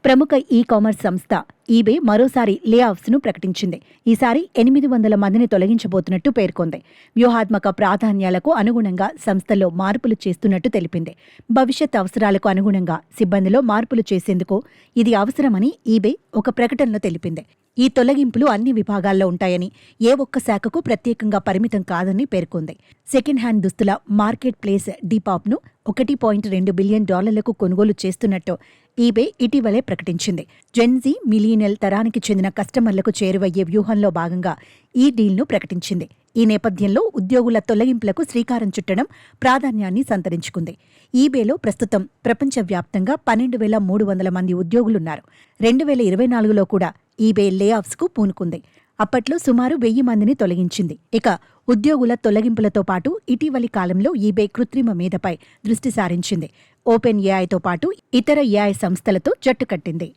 ప్రముఖ ఈ-కామర్స్ సంస్థ ఈబే మరోసారి లే ఆఫ్స్ ను ప్రకటించింది. ఈసారి 800 మందిని తొలగించబోతున్నట్టు పేర్కొంది. వ్యూహాత్మక ప్రాధాన్యాలకు అనుగుణంగా సంస్థలో మార్పులు చేస్తున్నట్టు తెలిపింది. భవిష్యత్ అవసరాలకు అనుగుణంగా సిబ్బందిలో మార్పులు చేసేందుకు ఇది అవసరమని ఈబే ఒక ప్రకటనలో తెలిపింది. ఈ తొలగింపులు అన్ని విభాగాల్లో ఉంటాయని, ఏ ఒక్క శాఖకు ప్రత్యేకంగా పరిమితం కాదని పేర్కొంది. సెకండ్ హ్యాండ్ దుస్తుల మార్కెట్ ప్లేస్ డీపాప్ను $1.2 బిలియన్ కొనుగోలు చేస్తున్నట్టు ఈబే ఇటీవలే ప్రకటించింది. జెన్జీ, మిలీనియల్ తరానికి చెందిన కస్టమర్లకు చేరువయ్యే వ్యూహంలో భాగంగా ఈ డీల్ను ప్రకటించింది. ఈ నేపథ్యంలో ఉద్యోగుల తొలగింపులకు శ్రీకారం చుట్టడం ప్రాధాన్యాన్ని సంతరించుకుంది. ఈబేలో ప్రస్తుతం ప్రపంచవ్యాప్తంగా 12,300 మంది ఉద్యోగులున్నారు. 2024లో కూడా ఈబే లే ఆఫ్స్కు పూనుకుంది. అప్పట్లో సుమారు 1000 మందిని తొలగించింది. ఇక ఉద్యోగుల తొలగింపులతో పాటు ఇటీవలి కాలంలో ఈబే కృత్రిమ మేధపై దృష్టి సారించింది. ఓపెన్ ఏఐతో పాటు ఇతర ఏఐ సంస్థలతో జట్టు కట్టింది.